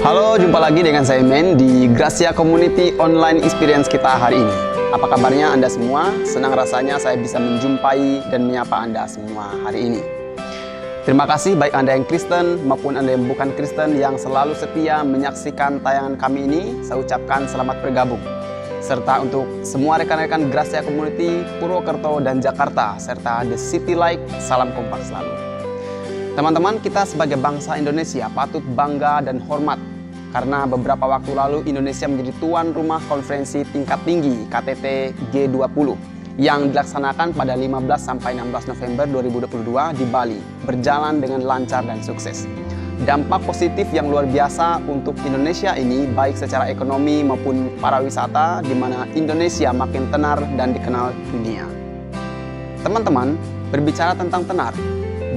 Halo, jumpa lagi dengan saya Men di Gracia Community Online Experience kita hari ini. Apa kabarnya Anda semua? Senang rasanya saya bisa menjumpai dan menyapa Anda semua hari ini. Terima kasih baik Anda yang Kristen maupun Anda yang bukan Kristen yang selalu setia menyaksikan tayangan kami ini. Saya ucapkan selamat bergabung. Serta untuk semua rekan-rekan Gracia Community Purwokerto dan Jakarta, serta The City Light, salam kompak selalu. Teman-teman, kita sebagai bangsa Indonesia patut bangga dan hormat karena beberapa waktu lalu Indonesia menjadi tuan rumah konferensi tingkat tinggi KTT G20 yang dilaksanakan pada 15 sampai 16 November 2022 di Bali, berjalan dengan lancar dan sukses. Dampak positif yang luar biasa untuk Indonesia ini baik secara ekonomi maupun pariwisata, di mana Indonesia makin tenar dan dikenal dunia. Teman-teman, berbicara tentang tenar,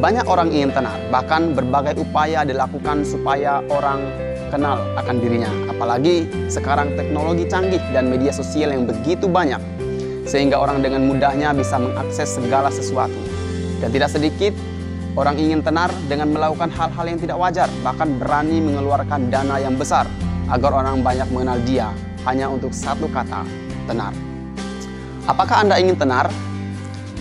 banyak orang ingin tenar, bahkan berbagai upaya dilakukan supaya orang kenal akan dirinya. Apalagi sekarang teknologi canggih dan media sosial yang begitu banyak, sehingga orang dengan mudahnya bisa mengakses segala sesuatu. Dan tidak sedikit orang ingin tenar dengan melakukan hal-hal yang tidak wajar, bahkan berani mengeluarkan dana yang besar agar orang banyak mengenal dia hanya untuk satu kata, tenar. Apakah Anda ingin tenar?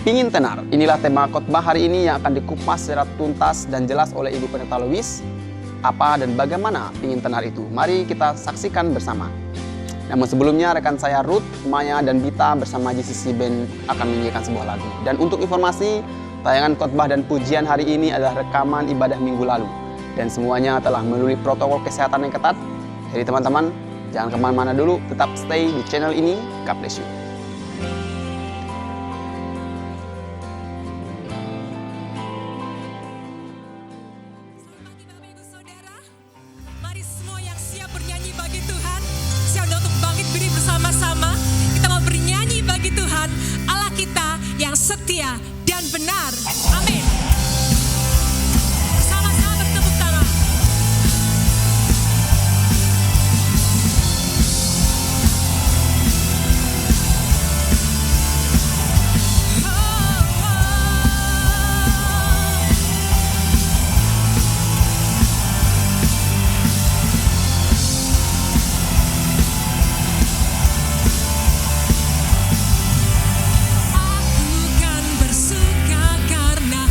Pingin tenar? Inilah tema khotbah hari ini yang akan dikupas secara tuntas dan jelas oleh Ibu Pendeta Louis. Apa dan bagaimana pingin tenar itu? Mari kita saksikan bersama. Namun sebelumnya rekan saya Ruth, Maya, dan Bita bersama GCC Band akan menyanyikan sebuah lagu. Dan untuk informasi, tayangan khotbah dan pujian hari ini adalah rekaman ibadah minggu lalu. Dan semuanya telah melalui protokol kesehatan yang ketat. Jadi teman-teman, jangan kemana-mana dulu, tetap stay di channel ini. God bless you. Setia dan benar. Amin. Sama-sama bertepuk tangan. Aku kan bersuka karena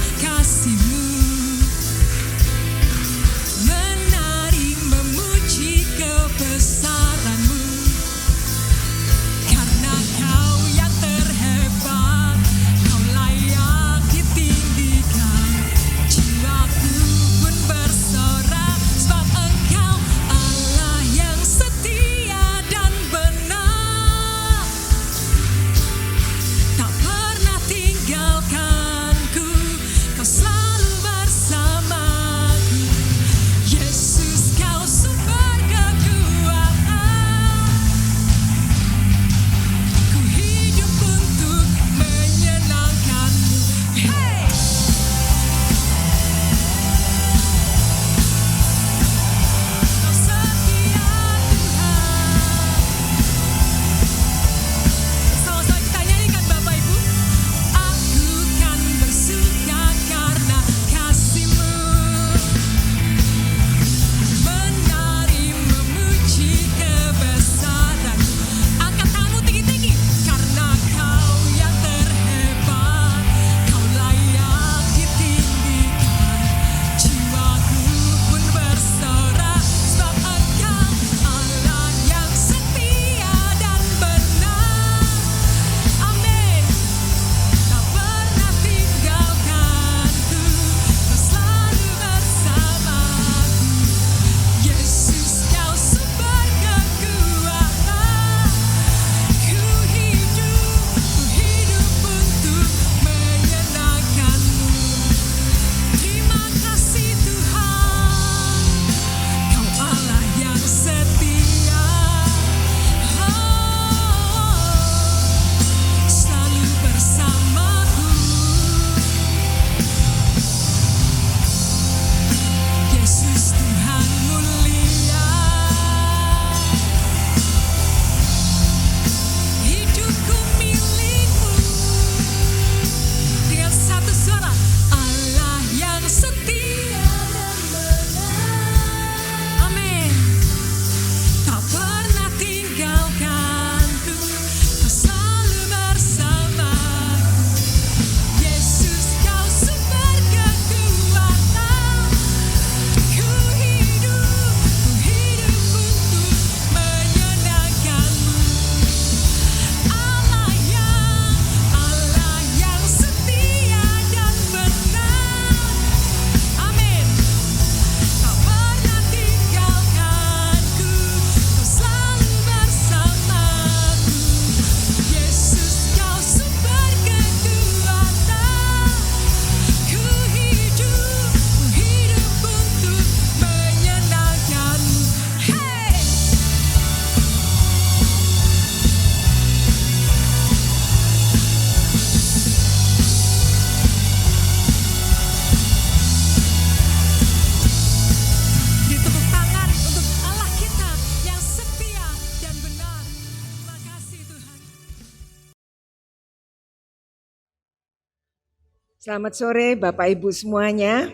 Selamat sore Bapak Ibu semuanya.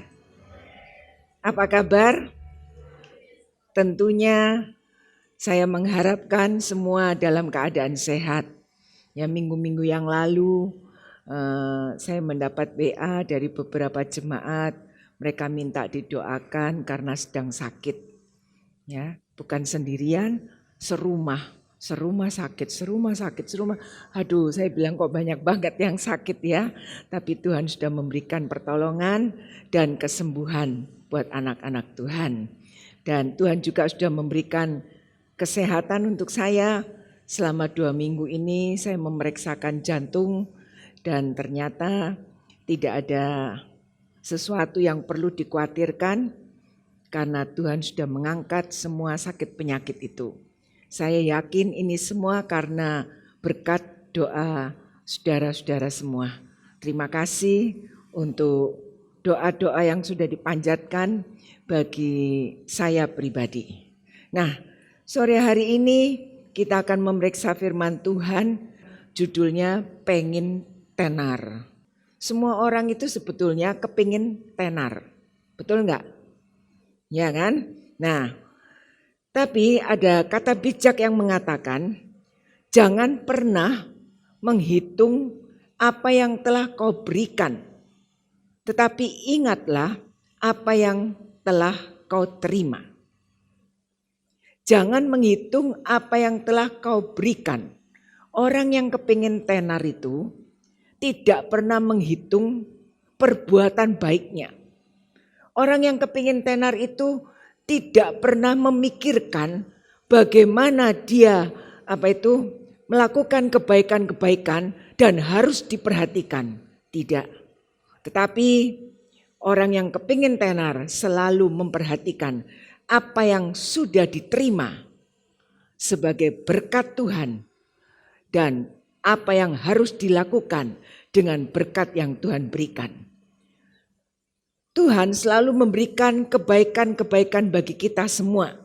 Apa kabar? Tentunya saya mengharapkan semua dalam keadaan sehat. Ya, minggu-minggu yang lalu saya mendapat WA dari beberapa jemaat. Mereka minta didoakan karena sedang sakit. Ya, bukan sendirian, serumah sakit. Aduh, saya bilang kok banyak banget yang sakit ya. Tapi Tuhan sudah memberikan pertolongan dan kesembuhan buat anak-anak Tuhan. Dan Tuhan juga sudah memberikan kesehatan untuk saya. Selama 2 minggu ini saya memeriksakan jantung dan ternyata tidak ada sesuatu yang perlu dikhawatirkan karena Tuhan sudah mengangkat semua sakit penyakit itu. Saya yakin ini semua karena berkat doa saudara-saudara semua. Terima kasih untuk doa-doa yang sudah dipanjatkan bagi saya pribadi. Nah, sore hari ini kita akan memeriksa firman Tuhan, judulnya Pengen Tenar. Semua orang itu sebetulnya kepingin tenar, betul enggak? Ya kan? Nah, tapi ada kata bijak yang mengatakan, jangan pernah menghitung apa yang telah kau berikan, tetapi ingatlah apa yang telah kau terima. Jangan menghitung apa yang telah kau berikan. Orang yang kepingin tenar itu tidak pernah menghitung perbuatan baiknya. Orang yang kepingin tenar itu tidak pernah memikirkan bagaimana dia melakukan kebaikan-kebaikan dan harus diperhatikan. Tidak. Tetapi orang yang kepingin tenar selalu memperhatikan apa yang sudah diterima sebagai berkat Tuhan dan apa yang harus dilakukan dengan berkat yang Tuhan berikan. Tuhan selalu memberikan kebaikan-kebaikan bagi kita semua.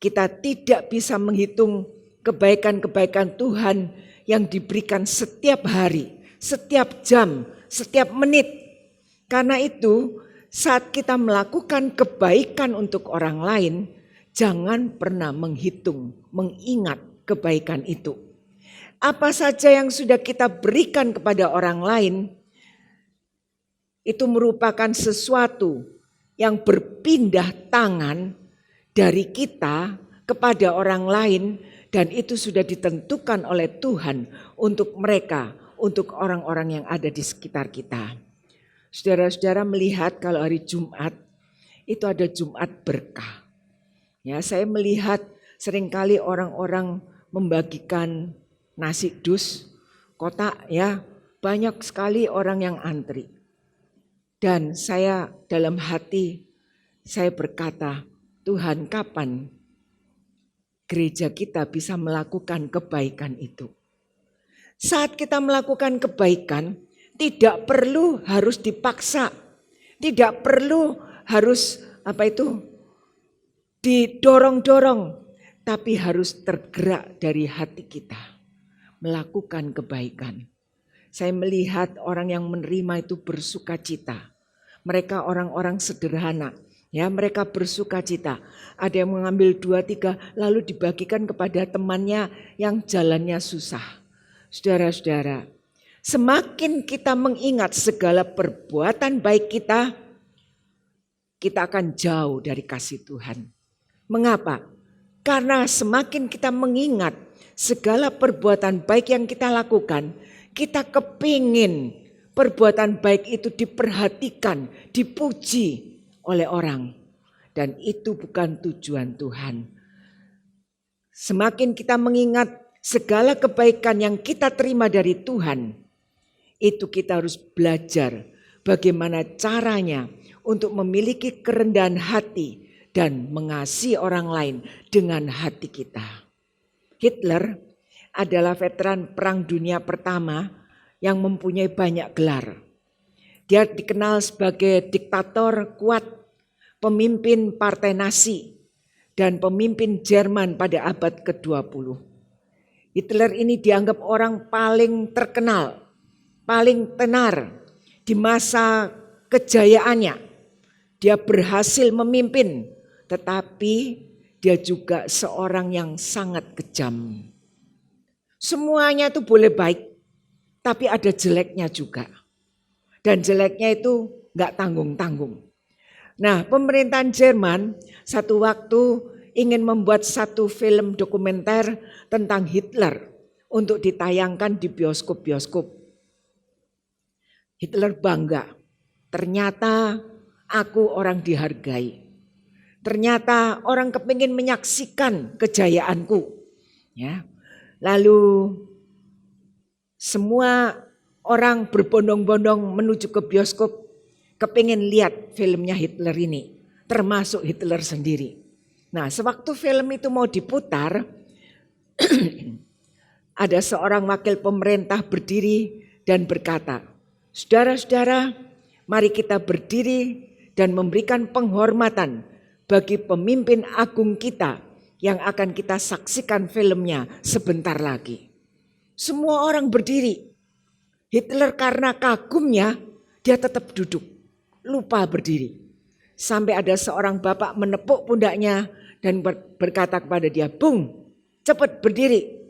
Kita tidak bisa menghitung kebaikan-kebaikan Tuhan yang diberikan setiap hari, setiap jam, setiap menit. Karena itu, saat kita melakukan kebaikan untuk orang lain, jangan pernah menghitung, mengingat kebaikan itu. Apa saja yang sudah kita berikan kepada orang lain, itu merupakan sesuatu yang berpindah tangan dari kita kepada orang lain dan itu sudah ditentukan oleh Tuhan untuk mereka, untuk orang-orang yang ada di sekitar kita. Saudara-saudara melihat kalau hari Jumat itu ada Jumat berkah. Ya, saya melihat seringkali orang-orang membagikan nasi dus kotak ya, banyak sekali orang yang antri. Dan saya dalam hati, saya berkata, Tuhan kapan gereja kita bisa melakukan kebaikan itu? Saat kita melakukan kebaikan, tidak perlu harus dipaksa, tidak perlu harus didorong-dorong, tapi harus tergerak dari hati kita, melakukan kebaikan. Saya melihat orang yang menerima itu bersuka cita. Mereka orang-orang sederhana. Ya, mereka bersuka cita. Ada yang mengambil 2-3 lalu dibagikan kepada temannya yang jalannya susah. Saudara-saudara, semakin kita mengingat segala perbuatan baik kita akan jauh dari kasih Tuhan. Mengapa? Karena semakin kita mengingat segala perbuatan baik yang kita lakukan, kita kepingin perbuatan baik itu diperhatikan, dipuji oleh orang. Dan itu bukan tujuan Tuhan. Semakin kita mengingat segala kebaikan yang kita terima dari Tuhan, itu kita harus belajar bagaimana caranya untuk memiliki kerendahan hati dan mengasihi orang lain dengan hati kita. Hitler adalah veteran Perang Dunia Pertama yang mempunyai banyak gelar. Dia dikenal sebagai diktator kuat, pemimpin partai Nazi, dan pemimpin Jerman pada abad ke-20. Hitler ini dianggap orang paling terkenal, paling tenar. di masa kejayaannya dia berhasil memimpin, tetapi dia juga seorang yang sangat kejam. Semuanya itu boleh baik, tapi ada jeleknya juga. Dan jeleknya itu nggak tanggung-tanggung. Nah, pemerintahan Jerman satu waktu ingin membuat satu film dokumenter tentang Hitler untuk ditayangkan di bioskop-bioskop. Hitler bangga, ternyata aku orang dihargai. Ternyata orang kepingin menyaksikan kejayaanku. Ya. Lalu semua orang berbondong-bondong menuju ke bioskop, kepingin lihat filmnya Hitler ini, termasuk Hitler sendiri. Nah, sewaktu film itu mau diputar, ada seorang wakil pemerintah berdiri dan berkata, "Saudara-saudara, mari kita berdiri dan memberikan penghormatan bagi pemimpin agung kita yang akan kita saksikan filmnya sebentar lagi." Semua orang berdiri. Hitler karena kagumnya, dia tetap duduk, lupa berdiri. Sampai ada seorang bapak menepuk pundaknya dan berkata kepada dia, "Bung, cepat berdiri.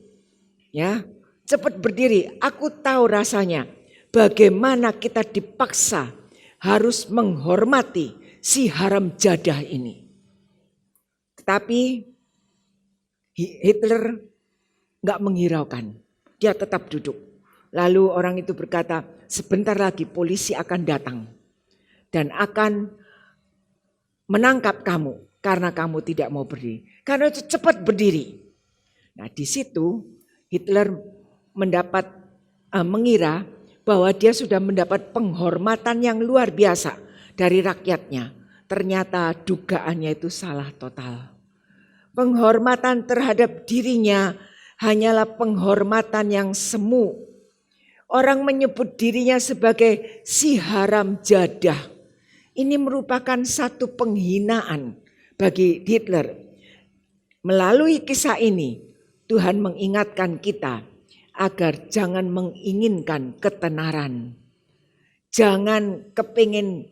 Ya, cepat berdiri. Aku tahu rasanya bagaimana kita dipaksa harus menghormati si haram jadah ini." Tetapi Hitler enggak menghiraukan. Dia tetap duduk. Lalu orang itu berkata, "Sebentar lagi polisi akan datang dan akan menangkap kamu karena kamu tidak mau berdiri. Karena itu cepat berdiri." Nah, di situ Hitler mengira bahwa dia sudah mendapat penghormatan yang luar biasa dari rakyatnya. Ternyata dugaannya itu salah total. Penghormatan terhadap dirinya hanyalah penghormatan yang semu. Orang menyebut dirinya sebagai si haram jadah. Ini merupakan satu penghinaan bagi Hitler. Melalui kisah ini, Tuhan mengingatkan kita agar jangan menginginkan ketenaran. Jangan kepingin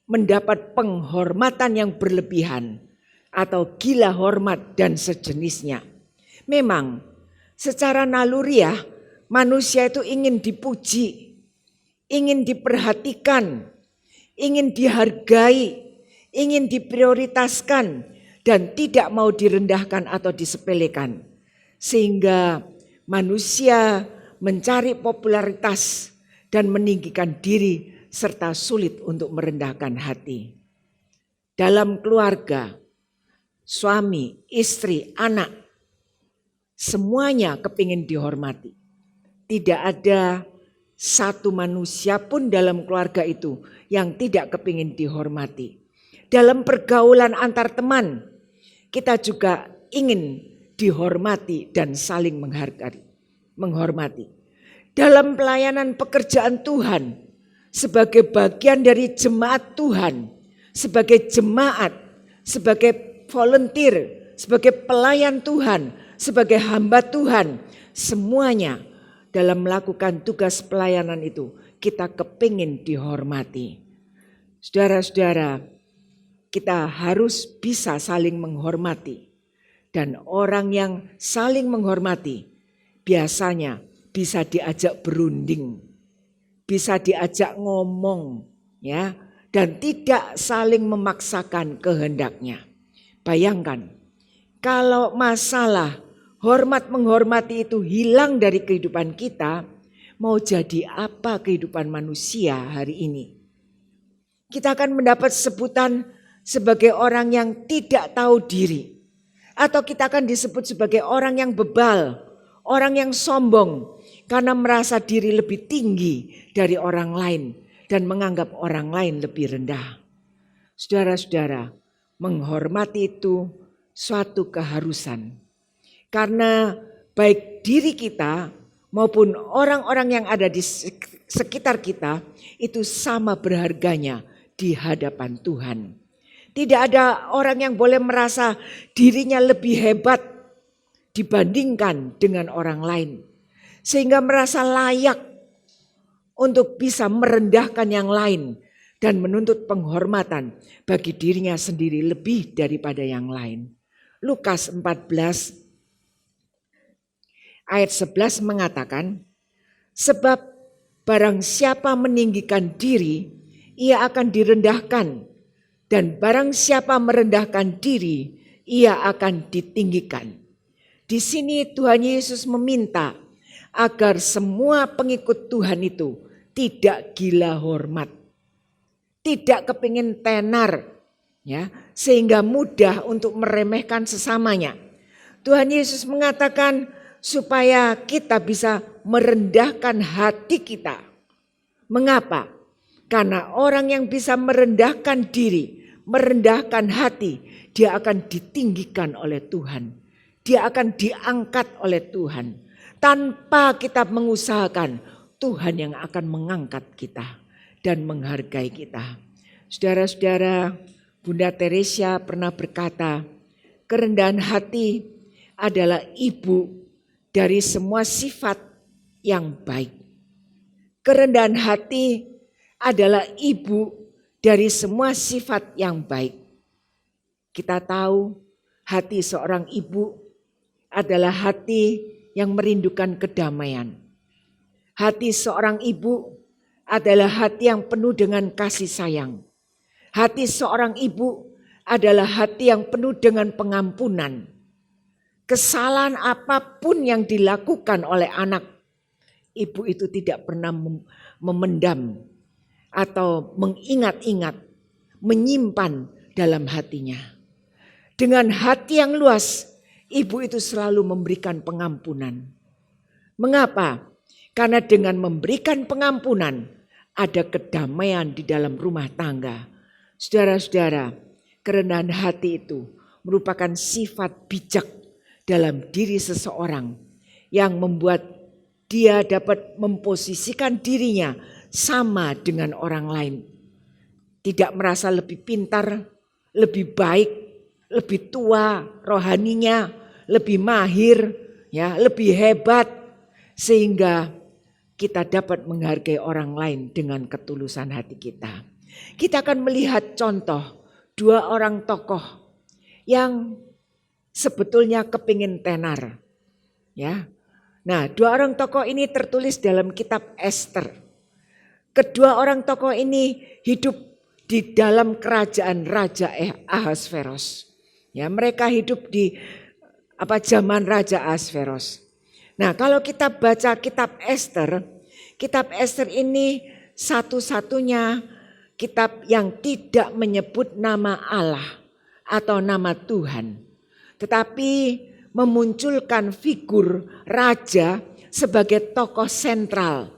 mendapat penghormatan yang berlebihan atau gila hormat dan sejenisnya. Memang secara naluriah manusia itu ingin dipuji, ingin diperhatikan, ingin dihargai, ingin diprioritaskan dan tidak mau direndahkan atau disepelekan. Sehingga manusia mencari popularitas dan meninggikan diri serta sulit untuk merendahkan hati. Dalam keluarga, suami, istri, anak, semuanya kepingin dihormati. Tidak ada satu manusia pun dalam keluarga itu yang tidak kepingin dihormati. Dalam pergaulan antar teman, kita juga ingin dihormati dan saling menghormati. Dalam pelayanan pekerjaan Tuhan, sebagai bagian dari jemaat Tuhan, sebagai jemaat, sebagai volunteer, sebagai pelayan Tuhan, sebagai hamba Tuhan, semuanya dalam melakukan tugas pelayanan itu kita kepingin dihormati. Saudara-saudara, kita harus bisa saling menghormati. Dan orang yang saling menghormati biasanya bisa diajak berunding, bisa diajak ngomong, ya, dan tidak saling memaksakan kehendaknya. Bayangkan kalau masalah hormat menghormati itu hilang dari kehidupan kita, mau jadi apa kehidupan manusia hari ini? Kita akan mendapat sebutan sebagai orang yang tidak tahu diri. Atau kita akan disebut sebagai orang yang bebal, orang yang sombong. Karena merasa diri lebih tinggi dari orang lain dan menganggap orang lain lebih rendah. Saudara-saudara, menghormati itu suatu keharusan. Karena baik diri kita maupun orang-orang yang ada di sekitar kita itu sama berharganya di hadapan Tuhan. Tidak ada orang yang boleh merasa dirinya lebih hebat dibandingkan dengan orang lain. Sehingga merasa layak untuk bisa merendahkan yang lain dan menuntut penghormatan bagi dirinya sendiri lebih daripada yang lain. Lukas 14 ayat 11 mengatakan, sebab barang siapa meninggikan diri, ia akan direndahkan, dan barang siapa merendahkan diri, ia akan ditinggikan. Di sini Tuhan Yesus meminta agar semua pengikut Tuhan itu tidak gila hormat, tidak kepingin tenar, ya, sehingga mudah untuk meremehkan sesamanya. Tuhan Yesus mengatakan supaya kita bisa merendahkan hati kita. Mengapa? Karena orang yang bisa merendahkan diri, merendahkan hati, dia akan ditinggikan oleh Tuhan. Dia akan diangkat oleh Tuhan. Tanpa kita mengusahakan, Tuhan yang akan mengangkat kita dan menghargai kita. Saudara-saudara, Bunda Teresa pernah berkata, kerendahan hati adalah ibu dari semua sifat yang baik. Kerendahan hati adalah ibu dari semua sifat yang baik. Kita tahu hati seorang ibu adalah hati yang merindukan kedamaian. Hati seorang ibu adalah hati yang penuh dengan kasih sayang. Hati seorang ibu adalah hati yang penuh dengan pengampunan. Kesalahan apapun yang dilakukan oleh anak, ibu itu tidak pernah memendam atau mengingat-ingat, menyimpan dalam hatinya. Dengan hati yang luas, ibu itu selalu memberikan pengampunan. Mengapa? Karena dengan memberikan pengampunan, ada kedamaian di dalam rumah tangga. Saudara-saudara, kerendahan hati itu merupakan sifat bijak dalam diri seseorang yang membuat dia dapat memposisikan dirinya sama dengan orang lain. Tidak merasa lebih pintar, lebih baik, lebih tua rohaninya, lebih mahir, ya, lebih hebat, sehingga kita dapat menghargai orang lain dengan ketulusan hati kita. Kita akan melihat contoh dua orang tokoh yang sebetulnya kepingin tenar, ya. Nah, dua orang tokoh ini tertulis dalam kitab Ester. Kedua orang tokoh ini hidup di dalam kerajaan Raja Ahasveros. Ya, mereka hidup di zaman Raja Ahasveros. Nah, kalau kita baca kitab Ester ini satu-satunya kitab yang tidak menyebut nama Allah atau nama Tuhan, tetapi memunculkan figur raja sebagai tokoh sentral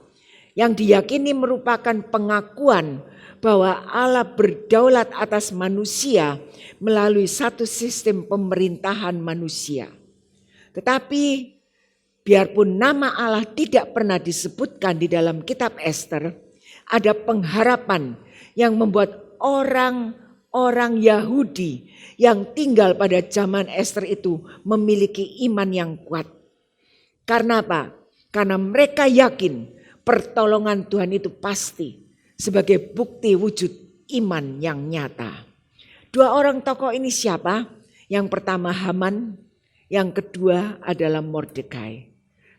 yang diyakini merupakan pengakuan bahwa Allah berdaulat atas manusia melalui satu sistem pemerintahan manusia. Tetapi biarpun nama Allah tidak pernah disebutkan di dalam kitab Ester, ada pengharapan yang membuat orang Yahudi yang tinggal pada zaman Ester itu memiliki iman yang kuat. Karena apa? Karena mereka yakin pertolongan Tuhan itu pasti sebagai bukti wujud iman yang nyata. Dua orang tokoh ini siapa? Yang pertama Haman, yang kedua adalah Mordekai.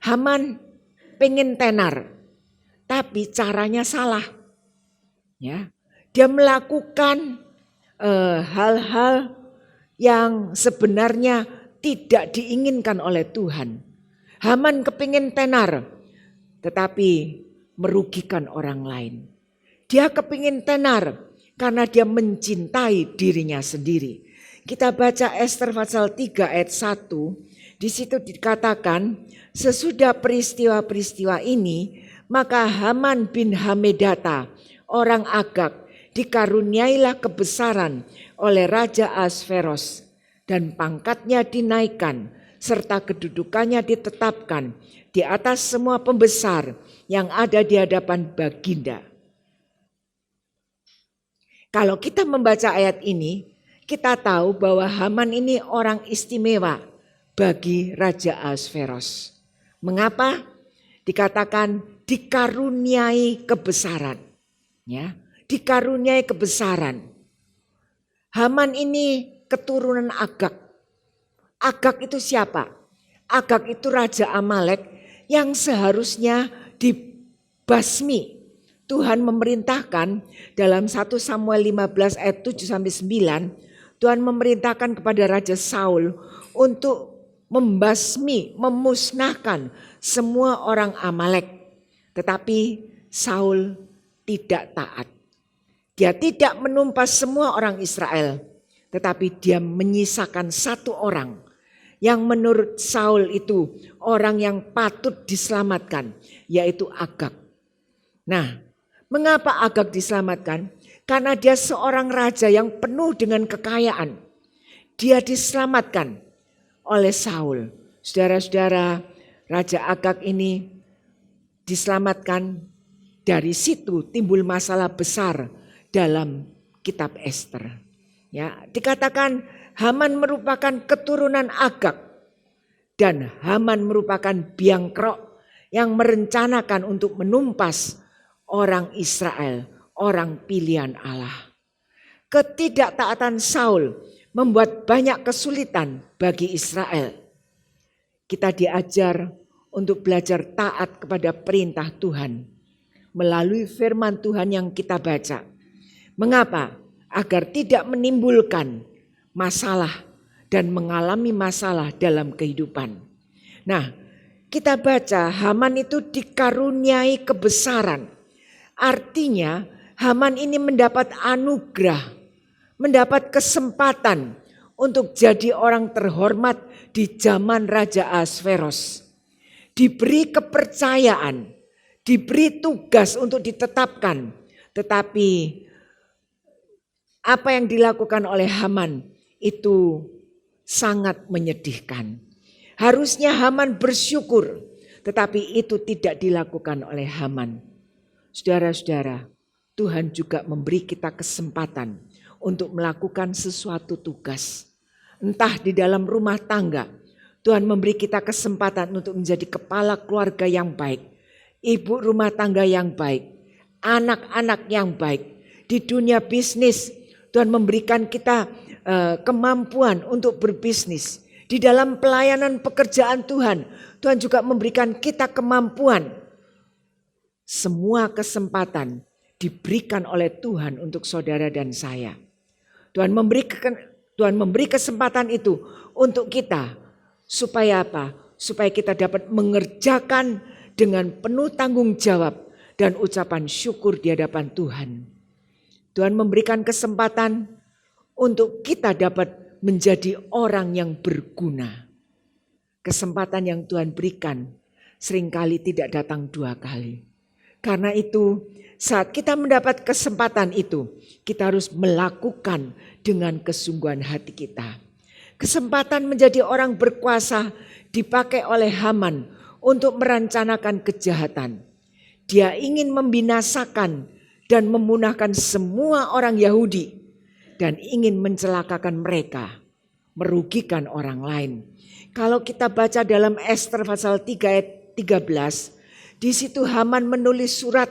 Haman pengen tenar, tapi caranya salah. Ya, dia melakukan hal-hal yang sebenarnya tidak diinginkan oleh Tuhan. Haman kepingin tenar, tetapi merugikan orang lain. Dia kepingin tenar karena dia mencintai dirinya sendiri. Kita baca Ester pasal 3 ayat 1, di situ dikatakan, sesudah peristiwa-peristiwa ini, maka Haman bin Hamedata, orang Agag, dikaruniailah kebesaran oleh Raja Ahasveros dan pangkatnya dinaikkan serta kedudukannya ditetapkan di atas semua pembesar yang ada di hadapan Baginda. Kalau kita membaca ayat ini, kita tahu bahwa Haman ini orang istimewa bagi Raja Ahasveros. Mengapa? Dikatakan dikaruniai kebesaran. Ya, dikaruniai kebesaran. Haman ini keturunan Agag. Agag itu siapa? Agag itu Raja Amalek yang seharusnya dibasmi. Tuhan memerintahkan dalam 1 Samuel 15 ayat 7 sampai 9, Tuhan memerintahkan kepada Raja Saul untuk membasmi, memusnahkan semua orang Amalek. Tetapi Saul tidak taat. Dia tidak menumpas semua orang Israel, tetapi dia menyisakan satu orang yang menurut Saul itu orang yang patut diselamatkan, yaitu Agag. Nah, mengapa Agag diselamatkan? Karena dia seorang raja yang penuh dengan kekayaan. Dia diselamatkan oleh Saul. Saudara-saudara, Raja Agag ini diselamatkan. Dari situ timbul masalah besar dalam kitab Ester. Ya, dikatakan Haman merupakan keturunan Agag dan Haman merupakan biang kerok yang merencanakan untuk menumpas orang Israel, orang pilihan Allah. Ketidaktaatan Saul membuat banyak kesulitan bagi Israel. Kita diajar untuk belajar taat kepada perintah Tuhan melalui firman Tuhan yang kita baca. Mengapa? Agar tidak menimbulkan masalah dan mengalami masalah dalam kehidupan. Nah, kita baca Haman itu dikaruniai kebesaran. Artinya Haman ini mendapat anugerah, mendapat kesempatan untuk jadi orang terhormat di zaman Raja Ahasveros. Diberi kepercayaan, diberi tugas untuk ditetapkan. Tetapi apa yang dilakukan oleh Haman itu sangat menyedihkan. Harusnya Haman bersyukur, tetapi itu tidak dilakukan oleh Haman. Saudara-saudara, Tuhan juga memberi kita kesempatan untuk melakukan sesuatu tugas. Entah di dalam rumah tangga, Tuhan memberi kita kesempatan untuk menjadi kepala keluarga yang baik, ibu rumah tangga yang baik, anak-anak yang baik. Di dunia bisnis, Tuhan memberikan kita kemampuan untuk berbisnis. Di dalam pelayanan pekerjaan Tuhan, Tuhan juga memberikan kita kemampuan. Semua kesempatan diberikan oleh Tuhan untuk saudara dan saya. Tuhan memberi kesempatan itu untuk kita. Supaya apa? Supaya kita dapat mengerjakan dengan penuh tanggung jawab dan ucapan syukur di hadapan Tuhan. Tuhan memberikan kesempatan untuk kita dapat menjadi orang yang berguna. Kesempatan yang Tuhan berikan seringkali tidak datang dua kali. Karena itu saat kita mendapat kesempatan itu, kita harus melakukan dengan kesungguhan hati kita. Kesempatan menjadi orang berkuasa dipakai oleh Haman untuk merencanakan kejahatan. Dia ingin membinasakan dan memunahkan semua orang Yahudi dan ingin mencelakakan mereka, merugikan orang lain. Kalau kita baca dalam Ester pasal 3 ayat 13, di situ Haman menulis surat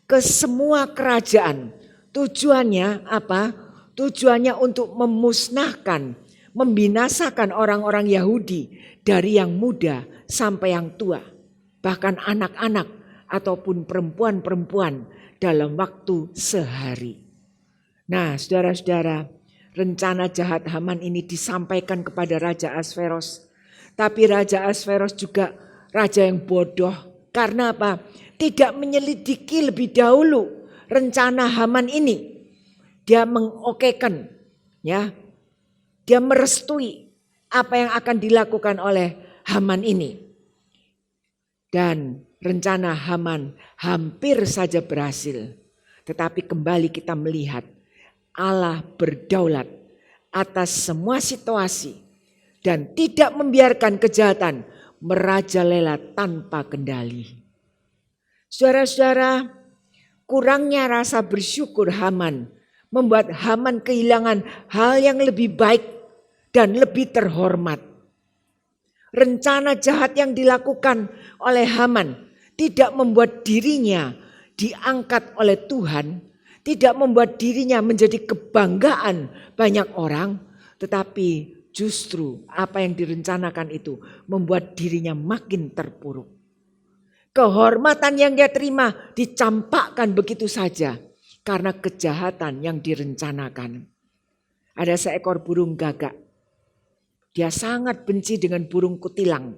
ke semua kerajaan. Tujuannya apa? Tujuannya untuk memusnahkan, membinasakan orang-orang Yahudi dari yang muda sampai yang tua. Bahkan anak-anak ataupun perempuan-perempuan dalam waktu sehari. Nah, saudara-saudara, rencana jahat Haman ini disampaikan kepada Raja Ahasveros. Tapi Raja Ahasveros juga raja yang bodoh. Karena apa? Tidak menyelidiki lebih dahulu rencana Haman ini. Dia mengokekan, ya. Dia merestui apa yang akan dilakukan oleh Haman ini. Dan rencana Haman hampir saja berhasil. Tetapi kembali kita melihat Allah berdaulat atas semua situasi dan tidak membiarkan kejahatan merajalela tanpa kendali. Saudara-saudara, kurangnya rasa bersyukur Haman membuat Haman kehilangan hal yang lebih baik dan lebih terhormat. Rencana jahat yang dilakukan oleh Haman tidak membuat dirinya diangkat oleh Tuhan, tidak membuat dirinya menjadi kebanggaan banyak orang, tetapi justru apa yang direncanakan itu membuat dirinya makin terpuruk. Kehormatan yang dia terima dicampakkan begitu saja karena kejahatan yang direncanakan. Ada seekor burung gagak. Dia sangat benci dengan burung kutilang.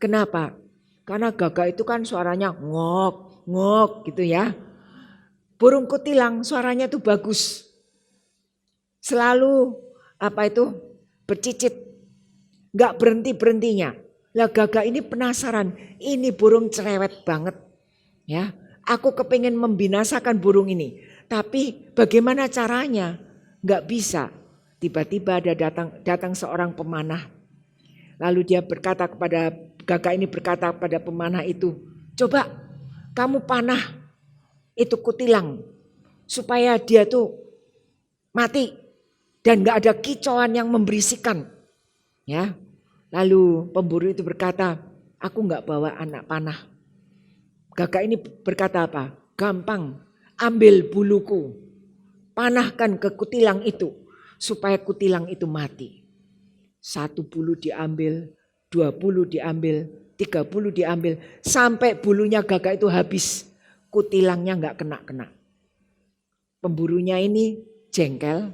Kenapa? Karena gagak itu kan suaranya ngok, ngok gitu ya. Burung kutilang suaranya itu bagus. Selalu bercicit. Gak berhenti-berhentinya. Lah gagak ini penasaran, ini burung cerewet banget. Ya, aku kepingin membinasakan burung ini. Tapi bagaimana caranya? Gak bisa. Tiba-tiba ada datang seorang pemanah. Lalu dia berkata kepada gagak ini berkata kepada pemanah itu, coba kamu panah itu kutilang supaya dia tuh mati dan gak ada kicauan yang memberisikan. Ya, lalu pemburu itu berkata, aku gak bawa anak panah. Gagak ini berkata apa? Gampang, ambil buluku, panahkan ke kutilang itu supaya kutilang itu mati. 1 bulu diambil, 2 bulu diambil, 3 bulu diambil, sampai bulunya gagak itu habis. Kutilangnya gak kena-kena. Pemburunya ini jengkel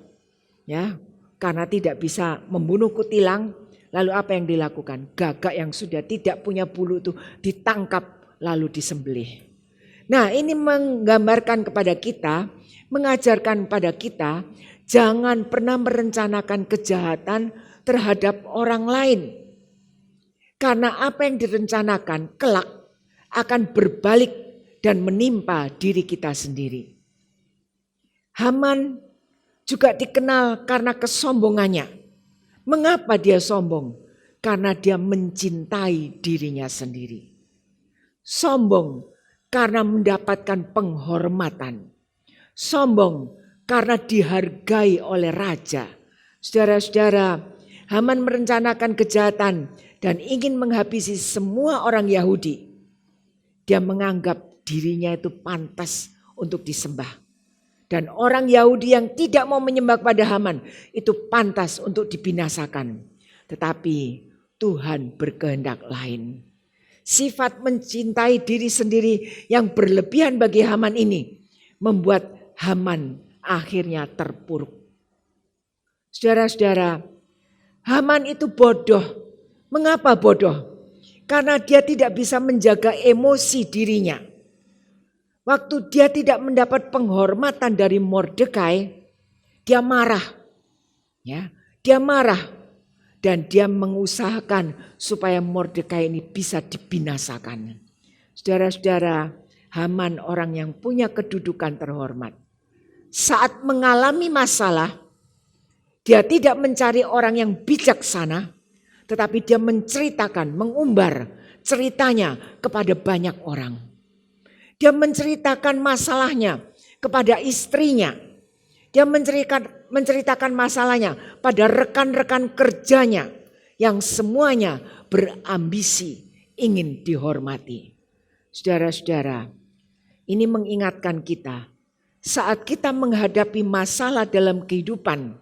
ya, karena tidak bisa membunuh kutilang. Lalu apa yang dilakukan? Gagak yang sudah tidak punya bulu itu ditangkap lalu disembelih. Nah, ini menggambarkan kepada kita, mengajarkan pada kita, jangan pernah merencanakan kejahatan terhadap orang lain. Karena apa yang direncanakan kelak akan berbalik dan menimpa diri kita sendiri. Haman juga dikenal karena kesombongannya. Mengapa dia sombong? Karena dia mencintai dirinya sendiri. Sombong karena mendapatkan penghormatan. Sombong karena dihargai oleh raja. Saudara-saudara, Haman merencanakan kejahatan dan ingin menghabisi semua orang Yahudi. Dia menganggap dirinya itu pantas untuk disembah. Dan orang Yahudi yang tidak mau menyembah pada Haman itu pantas untuk dibinasakan. Tetapi Tuhan berkehendak lain. Sifat mencintai diri sendiri yang berlebihan bagi Haman ini membuat Haman akhirnya terpuruk. Saudara-saudara, Haman itu bodoh. Mengapa bodoh? Karena dia tidak bisa menjaga emosi dirinya. Waktu dia tidak mendapat penghormatan dari Mordekai, dia marah. Ya, dia marah dan dia mengusahakan supaya Mordekai ini bisa dibinasakan. Saudara-saudara, Haman orang yang punya kedudukan terhormat. Saat mengalami masalah, dia tidak mencari orang yang bijaksana, tetapi dia menceritakan, mengumbar ceritanya kepada banyak orang. Dia menceritakan masalahnya kepada istrinya. Dia menceritakan masalahnya pada rekan-rekan kerjanya yang semuanya berambisi ingin dihormati. Saudara-saudara, ini mengingatkan kita saat kita menghadapi masalah dalam kehidupan,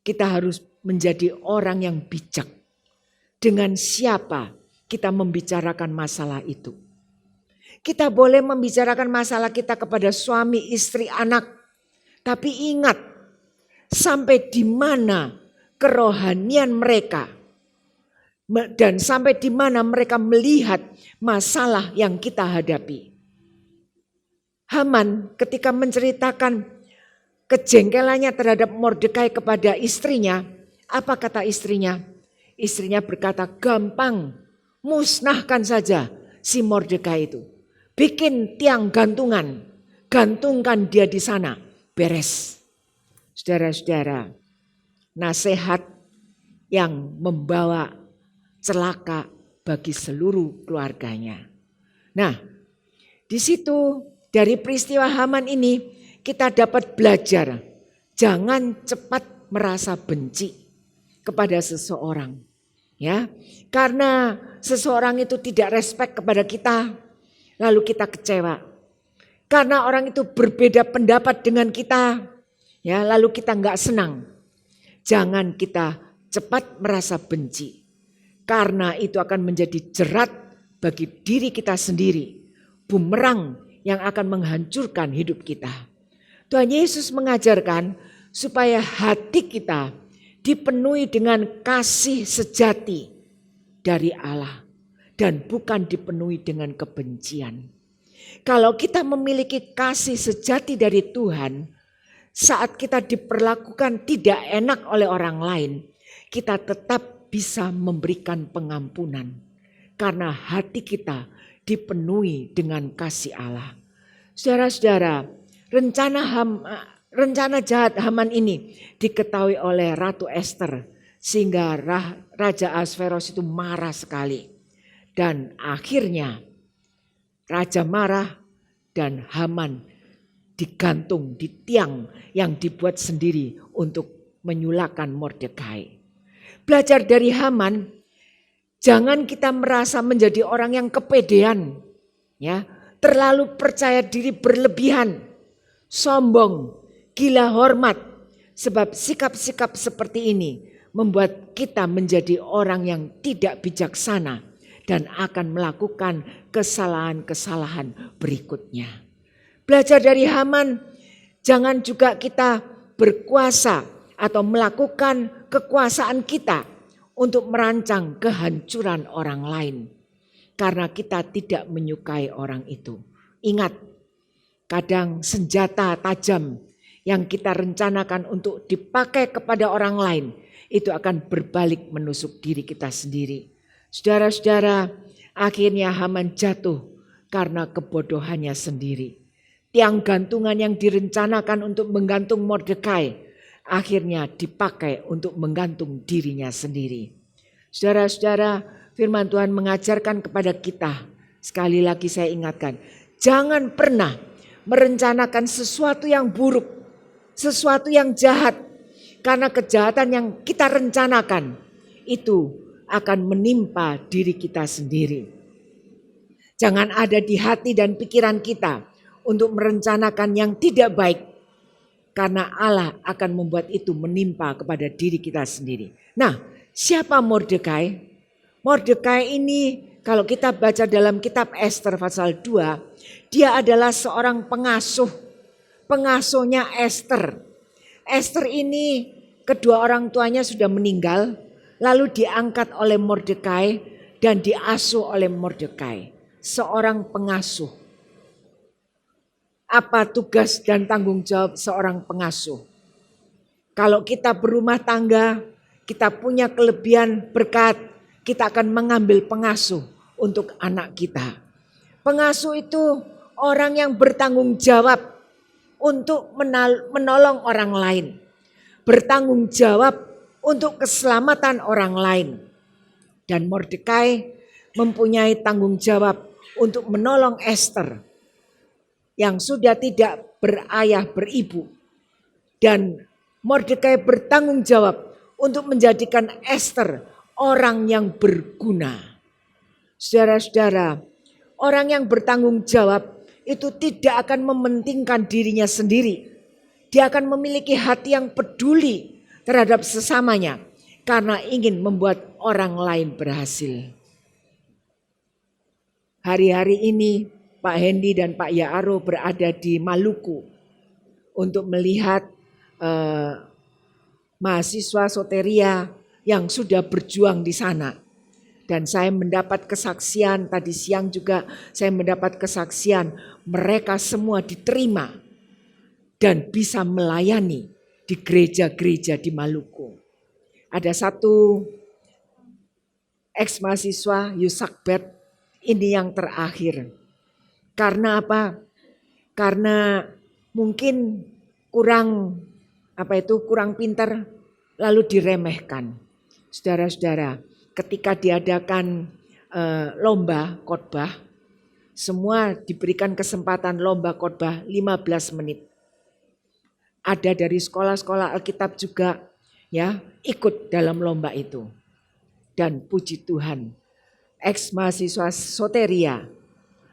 kita harus menjadi orang yang bijak. Dengan siapa kita membicarakan masalah itu? Kita boleh membicarakan masalah kita kepada suami, istri, anak. Tapi ingat, sampai di mana kerohanian mereka. Dan sampai di mana mereka melihat masalah yang kita hadapi. Haman ketika menceritakan kejengkelannya terhadap Mordekai kepada istrinya. Apa kata istrinya? Istrinya berkata, gampang, musnahkan saja si Mordekai itu. Bikin tiang gantungan, gantungkan dia di sana, beres. Saudara-saudara, nasihat yang membawa celaka bagi seluruh keluarganya. Nah, di situ dari peristiwa Haman ini kita dapat belajar, jangan cepat merasa benci kepada seseorang. Ya, karena seseorang itu tidak respect kepada kita, lalu kita kecewa. Karena orang itu berbeda pendapat dengan kita, ya, lalu kita nggak senang. Jangan kita cepat merasa benci, karena itu akan menjadi jerat bagi diri kita sendiri, bumerang yang akan menghancurkan hidup kita. Tuhan Yesus mengajarkan supaya hati kita dipenuhi dengan kasih sejati dari Allah dan bukan dipenuhi dengan kebencian. Kalau kita memiliki kasih sejati dari Tuhan, saat kita diperlakukan tidak enak oleh orang lain, kita tetap bisa memberikan pengampunan. Karena hati kita dipenuhi dengan kasih Allah. Saudara-saudara, rencana jahat Haman ini diketahui oleh Ratu Esther. Sehingga Raja Ahasveros itu marah sekali. Dan akhirnya Raja marah dan Haman digantung di tiang yang dibuat sendiri untuk menyulakan Mordekai. Belajar dari Haman, jangan kita merasa menjadi orang yang kepedean, ya, terlalu percaya diri berlebihan, sombong, gila hormat, sebab sikap-sikap seperti ini membuat kita menjadi orang yang tidak bijaksana dan akan melakukan kesalahan-kesalahan berikutnya. Belajar dari Haman, jangan juga kita berkuasa atau melakukan kekuasaan kita untuk merancang kehancuran orang lain. Karena kita tidak menyukai orang itu. Ingat, kadang senjata tajam yang kita rencanakan untuk dipakai kepada orang lain, itu akan berbalik menusuk diri kita sendiri. Saudara-saudara, akhirnya Haman jatuh karena kebodohannya sendiri. Tiang gantungan yang direncanakan untuk menggantung Mordekai akhirnya dipakai untuk menggantung dirinya sendiri. Saudara-saudara, firman Tuhan mengajarkan kepada kita, sekali lagi saya ingatkan, jangan pernah merencanakan sesuatu yang buruk, sesuatu yang jahat, karena kejahatan yang kita rencanakan itu akan menimpa diri kita sendiri. Jangan ada di hati dan pikiran kita untuk merencanakan yang tidak baik. Karena Allah akan membuat itu menimpa kepada diri kita sendiri. Nah, siapa Mordekai? Mordekai ini kalau kita baca dalam kitab Esther pasal 2, dia adalah seorang pengasuh. Pengasuhnya Esther. Esther ini kedua orang tuanya sudah meninggal, lalu diangkat oleh Mordekai dan diasuh oleh Mordekai. Seorang pengasuh. Apa tugas dan tanggung jawab seorang pengasuh? Kalau kita berumah tangga, kita punya kelebihan berkat, kita akan mengambil pengasuh untuk anak kita. Pengasuh itu orang yang bertanggung jawab untuk menolong orang lain. Bertanggung jawab untuk keselamatan orang lain. Dan Mordekai mempunyai tanggung jawab untuk menolong Esther yang sudah tidak berayah beribu. Dan Mordekai bertanggung jawab untuk menjadikan Esther orang yang berguna. Saudara-saudara, orang yang bertanggung jawab itu tidak akan mementingkan dirinya sendiri. Dia akan memiliki hati yang peduli terhadap sesamanya karena ingin membuat orang lain berhasil. Hari-hari ini Pak Hendy dan Pak Yaaro berada di Maluku untuk melihat mahasiswa Soteria yang sudah berjuang di sana. Dan saya mendapat kesaksian, tadi siang juga saya mendapat kesaksian mereka semua diterima dan bisa melayani di gereja-gereja di Maluku. Ada satu ex-mahasiswa Yusakbet, ini yang terakhir. Karena apa? Karena mungkin kurang pintar lalu diremehkan. Saudara-saudara, ketika diadakan lomba khotbah, semua diberikan kesempatan lomba khotbah 15 menit. Ada dari sekolah-sekolah Alkitab juga ya ikut dalam lomba itu. Dan puji Tuhan, ex-mahasiswa Soteria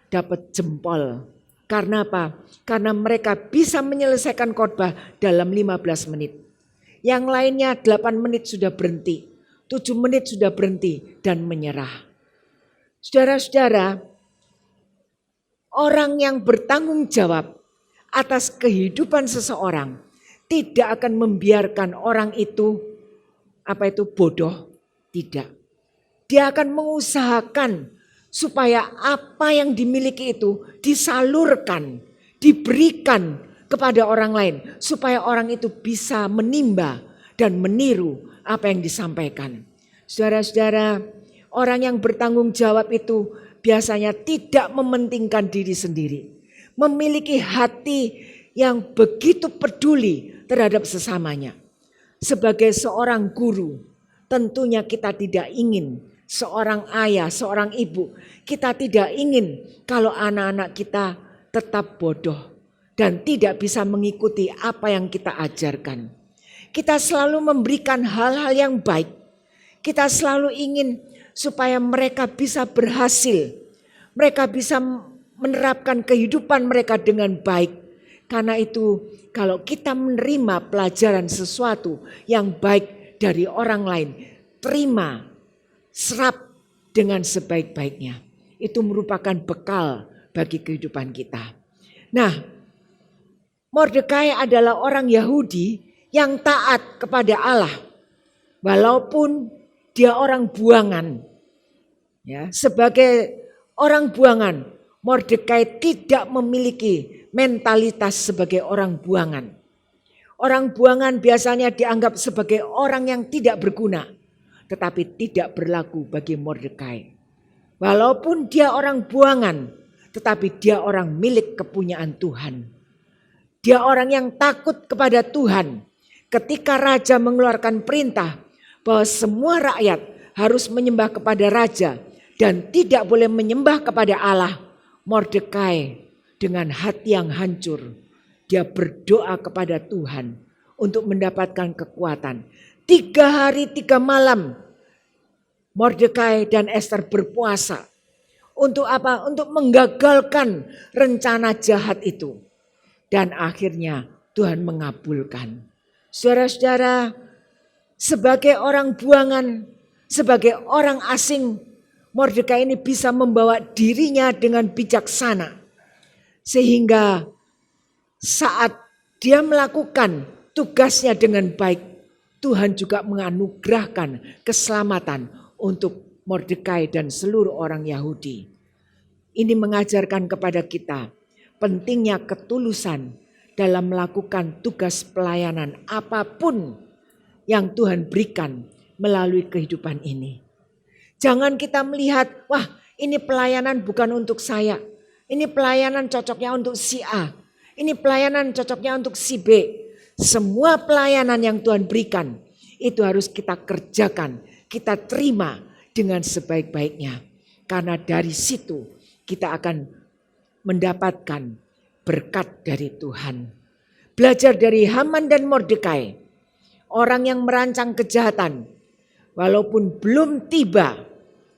dapat jempol. Karena apa? Karena mereka bisa menyelesaikan khotbah dalam 15 menit. Yang lainnya 8 menit sudah berhenti, 7 menit sudah berhenti dan menyerah. Saudara-saudara, orang yang bertanggung jawab atas kehidupan seseorang tidak akan membiarkan orang itu bodoh. Tidak. Dia akan mengusahakan supaya apa yang dimiliki itu disalurkan, diberikan kepada orang lain. Supaya orang itu bisa menimba dan meniru apa yang disampaikan. Saudara-saudara, orang yang bertanggung jawab itu biasanya tidak mementingkan diri sendiri. Memiliki hati yang begitu peduli terhadap sesamanya. Sebagai seorang guru, tentunya kita tidak ingin seorang ayah, seorang ibu, kita tidak ingin kalau anak-anak kita tetap bodoh dan tidak bisa mengikuti apa yang kita ajarkan. Kita selalu memberikan hal-hal yang baik. Kita selalu ingin supaya mereka bisa berhasil. Mereka bisa menerapkan kehidupan mereka dengan baik. Karena itu kalau kita menerima pelajaran sesuatu yang baik dari orang lain, terima, serap dengan sebaik-baiknya. Itu merupakan bekal bagi kehidupan kita. Nah, Mordekai adalah orang Yahudi yang taat kepada Allah. Walaupun dia orang buangan. Ya, sebagai orang buangan, Mordekai tidak memiliki mentalitas sebagai orang buangan. Orang buangan biasanya dianggap sebagai orang yang tidak berguna. Tetapi tidak berlaku bagi Mordekai. Walaupun dia orang buangan, tetapi dia orang milik kepunyaan Tuhan. Dia orang yang takut kepada Tuhan. Ketika raja mengeluarkan perintah bahwa semua rakyat harus menyembah kepada raja dan tidak boleh menyembah kepada Allah, Mordekai dengan hati yang hancur, dia berdoa kepada Tuhan untuk mendapatkan kekuatan. 3 hari 3 malam Mordekai dan Ester berpuasa. Untuk apa? Untuk menggagalkan rencana jahat itu. Dan akhirnya Tuhan mengabulkan. Saudara-saudara, sebagai orang buangan, sebagai orang asing, Mordekai ini bisa membawa dirinya dengan bijaksana. Sehingga saat dia melakukan tugasnya dengan baik, Tuhan juga menganugerahkan keselamatan untuk Mordekai dan seluruh orang Yahudi. Ini mengajarkan kepada kita pentingnya ketulusan dalam melakukan tugas pelayanan apapun yang Tuhan berikan melalui kehidupan ini. Jangan kita melihat, wah ini pelayanan bukan untuk saya. Ini pelayanan cocoknya untuk si A. Ini pelayanan cocoknya untuk si B. Semua pelayanan yang Tuhan berikan itu harus kita kerjakan, kita terima dengan sebaik-baiknya. Karena dari situ kita akan mendapatkan berkat dari Tuhan. Belajar dari Haman dan Mordekai, orang yang merancang kejahatan, walaupun belum tiba,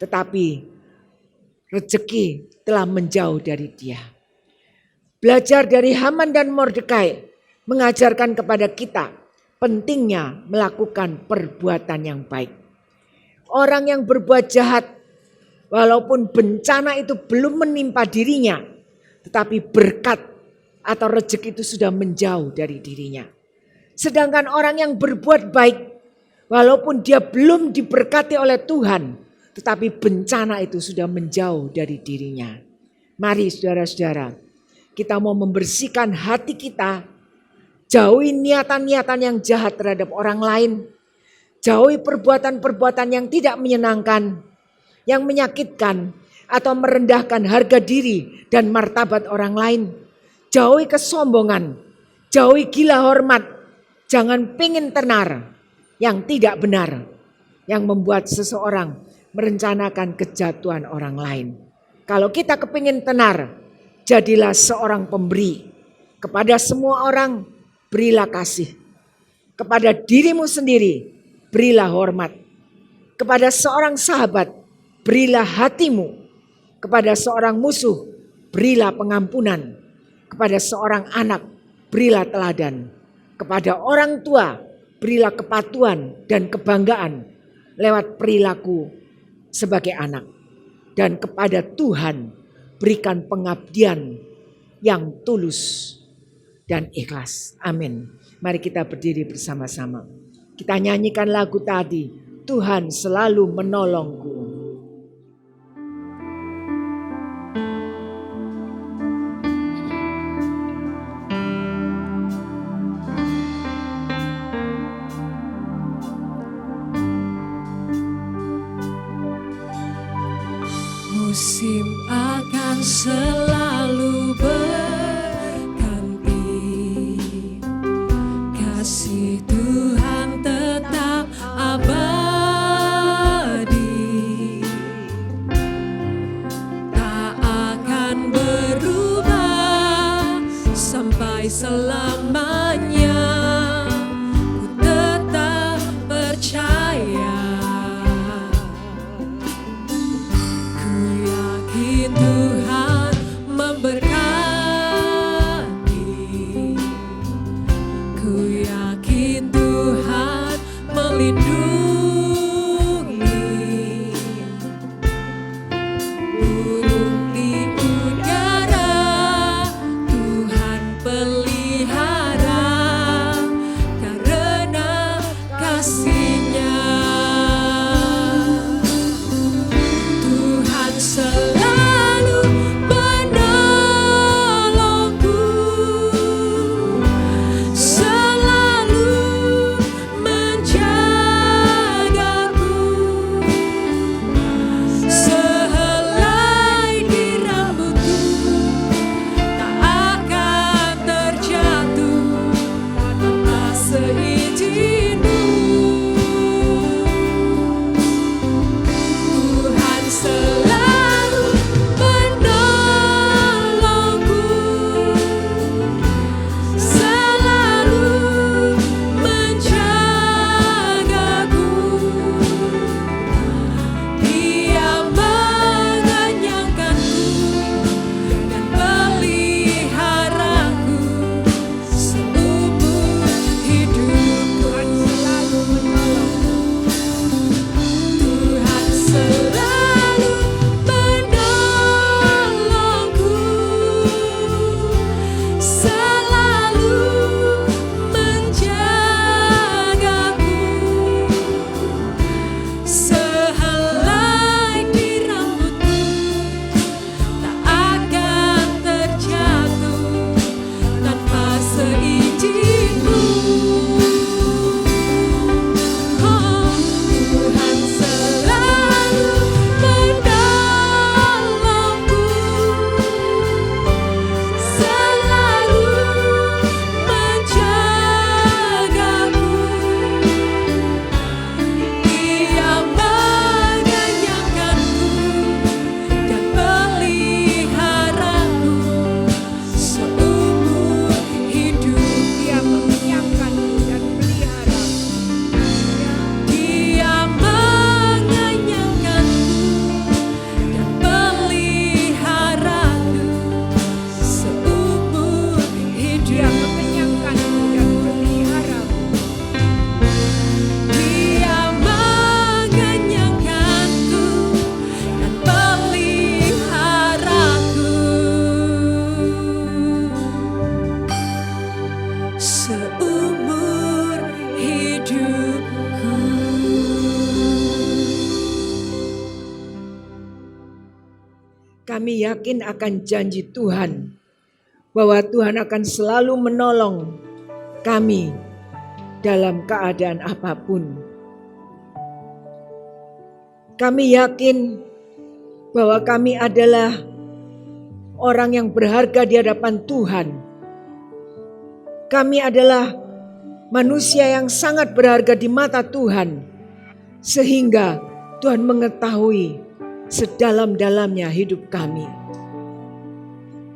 tetapi rezeki telah menjauh dari dia. Belajar dari Haman dan Mordekai mengajarkan kepada kita pentingnya melakukan perbuatan yang baik. Orang yang berbuat jahat, walaupun bencana itu belum menimpa dirinya, tetapi berkat atau rezeki itu sudah menjauh dari dirinya. Sedangkan orang yang berbuat baik, walaupun dia belum diberkati oleh Tuhan, tetapi bencana itu sudah menjauh dari dirinya. Mari saudara-saudara, kita mau membersihkan hati kita, jauhi niatan-niatan yang jahat terhadap orang lain, jauhi perbuatan-perbuatan yang tidak menyenangkan, yang menyakitkan atau merendahkan harga diri dan martabat orang lain. Jauhi kesombongan, jauhi gila hormat, jangan pingin tenar yang tidak benar, yang membuat seseorang merencanakan kejatuhan orang lain. Kalau kita kepingin tenar, jadilah seorang pemberi. Kepada semua orang berilah kasih. Kepada dirimu sendiri berilah hormat. Kepada seorang sahabat, berilah hatimu. Kepada seorang musuh, berilah pengampunan. Kepada seorang anak, berilah teladan. Kepada orang tua, berilah kepatuhan dan kebanggaan lewat perilaku sebagai anak. Dan kepada Tuhan, berikan pengabdian yang tulus dan ikhlas. Amin. Mari kita berdiri bersama-sama. Kita nyanyikan lagu tadi, Tuhan selalu menolongku. Musim akan selalu berganti, kasih Tuhan tetap abadi, tak akan berubah sampai selamanya. Ku tetap percaya, Tuhan memberkati, ku yakin Tuhan melindungi, burung di udara Tuhan pelihara karena kasih-Nya. Tuhan selalu menolongku, selalu menjagaku, sehelai di rambutku tak akan terjatuh tanpa seizin-Mu. Tuhan selalu menolongku, selalu menjagaku, Dia mengenyangkanku dan peliharaku seumur hidupku. Tuhan selalu menolongku, selalu menjagaku, sehelai di rambutku tak akan terjatuh tanpa seizin-Mu. Oh, Tuhan selalu menolongku, selalu menjagaku, Dia mengenyangkanku dan peliharaku seumur hidup. Dia mengenyangkanku dan peliharaku, Dia mengenyangkanku dan peliharaku seumur hidup. Dia mengenyangkanku dan peliharaku, Dia mengenyangkanku dan peliharaku seumur hidupku. Kami yakin akan janji Tuhan bahwa Tuhan akan selalu menolong kami dalam keadaan apapun. Kami yakin bahwa kami adalah orang yang berharga di hadapan Tuhan. Kami adalah manusia yang sangat berharga di mata Tuhan, sehingga Tuhan mengetahui sedalam-dalamnya hidup kami.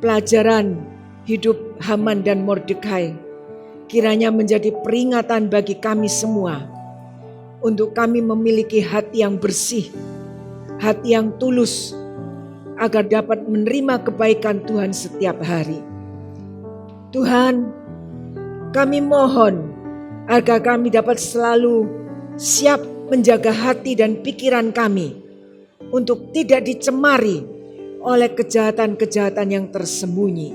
Pelajaran hidup Haman dan Mordekai kiranya menjadi peringatan bagi kami semua untuk kami memiliki hati yang bersih, hati yang tulus, agar dapat menerima kebaikan Tuhan setiap hari. Tuhan, kami mohon agar kami dapat selalu siap menjaga hati dan pikiran kami untuk tidak dicemari oleh kejahatan-kejahatan yang tersembunyi.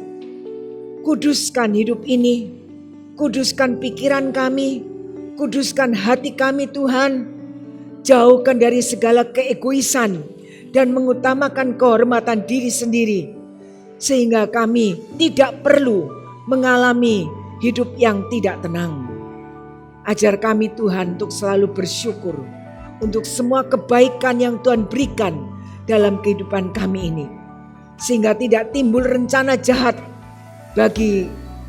Kuduskan hidup ini, kuduskan pikiran kami, kuduskan hati kami Tuhan. Jauhkan dari segala keegoisan dan mengutamakan kehormatan diri sendiri, sehingga kami tidak perlu mengalami hidup yang tidak tenang. Ajar kami Tuhan untuk selalu bersyukur untuk semua kebaikan yang Tuhan berikan dalam kehidupan kami ini, sehingga tidak timbul rencana jahat bagi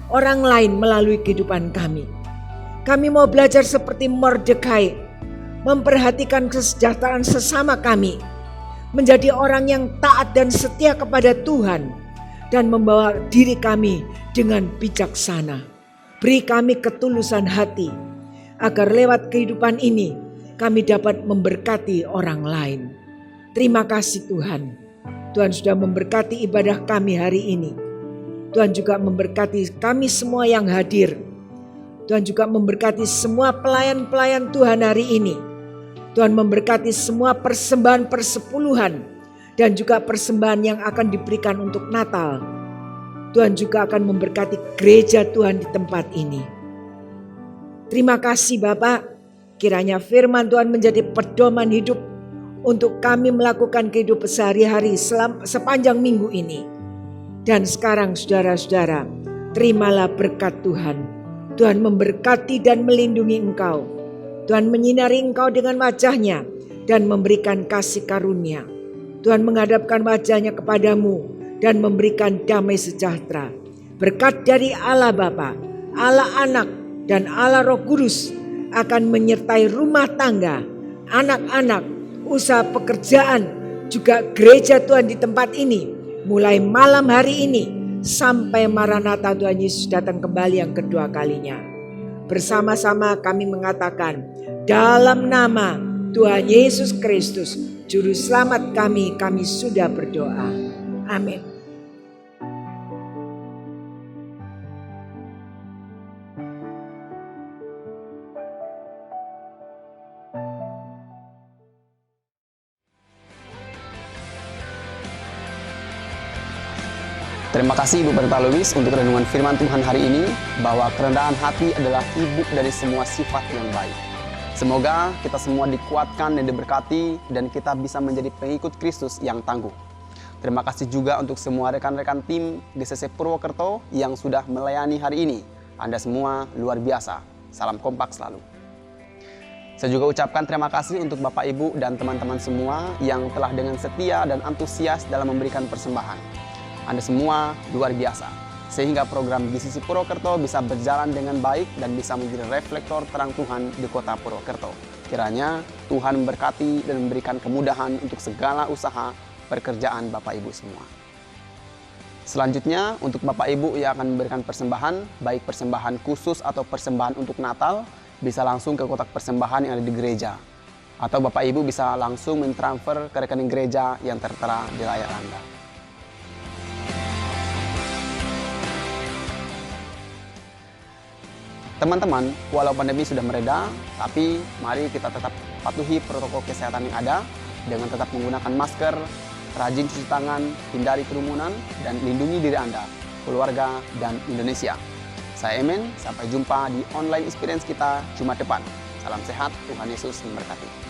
orang lain melalui kehidupan kami. Kami mau belajar seperti Mordekai, memperhatikan kesejahteraan sesama kami, menjadi orang yang taat dan setia kepada Tuhan, dan membawa diri kami dengan bijaksana. Beri kami ketulusan hati, agar lewat kehidupan ini kami dapat memberkati orang lain. Terima kasih Tuhan. Tuhan sudah memberkati ibadah kami hari ini. Tuhan juga memberkati kami semua yang hadir. Tuhan juga memberkati semua pelayan-pelayan Tuhan hari ini. Tuhan memberkati semua persembahan persepuluhan dan juga persembahan yang akan diberikan untuk Natal. Tuhan juga akan memberkati gereja Tuhan di tempat ini. Terima kasih Bapak, kiranya firman Tuhan menjadi pedoman hidup untuk kami melakukan kehidupan sehari-hari sepanjang minggu ini. Dan sekarang saudara-saudara, terimalah berkat Tuhan. Tuhan memberkati dan melindungi engkau. Tuhan menyinari engkau dengan wajah-Nya dan memberikan kasih karunia. Tuhan menghadapkan wajah-Nya kepadamu dan memberikan damai sejahtera. Berkat dari Allah Bapa, Allah Anak, dan Allah Roh Kudus akan menyertai rumah tangga, anak-anak, usaha pekerjaan, juga gereja Tuhan di tempat ini. Mulai malam hari ini sampai Maranatha Tuhan Yesus datang kembali yang kedua kalinya. Bersama-sama kami mengatakan, dalam nama Tuhan Yesus Kristus, Juru Selamat kami sudah berdoa. Amin. Terima kasih Ibu Berta Lewis untuk renungan firman Tuhan hari ini, bahwa kerendahan hati adalah ibu dari semua sifat yang baik. Semoga kita semua dikuatkan dan diberkati, dan kita bisa menjadi pengikut Kristus yang tangguh. Terima kasih juga untuk semua rekan-rekan tim GCC Purwokerto yang sudah melayani hari ini. Anda semua luar biasa. Salam kompak selalu. Saya juga ucapkan terima kasih untuk Bapak Ibu dan teman-teman semua yang telah dengan setia dan antusias dalam memberikan persembahan. Anda semua luar biasa, sehingga program GCC Purwokerto bisa berjalan dengan baik dan bisa menjadi reflektor terang Tuhan di kota Purwokerto. Kiranya Tuhan memberkati dan memberikan kemudahan untuk segala usaha pekerjaan Bapak Ibu semua. Selanjutnya, untuk Bapak Ibu yang akan memberikan persembahan, baik persembahan khusus atau persembahan untuk Natal, bisa langsung ke kotak persembahan yang ada di gereja. Atau Bapak Ibu bisa langsung mentransfer ke rekening gereja yang tertera di layar Anda. Teman-teman, walau pandemi sudah mereda, tapi mari kita tetap patuhi protokol kesehatan yang ada dengan tetap menggunakan masker, rajin cuci tangan, hindari kerumunan, dan lindungi diri Anda, keluarga, dan Indonesia. Saya Emen, sampai jumpa di online experience kita Jumat depan. Salam sehat, Tuhan Yesus memberkati.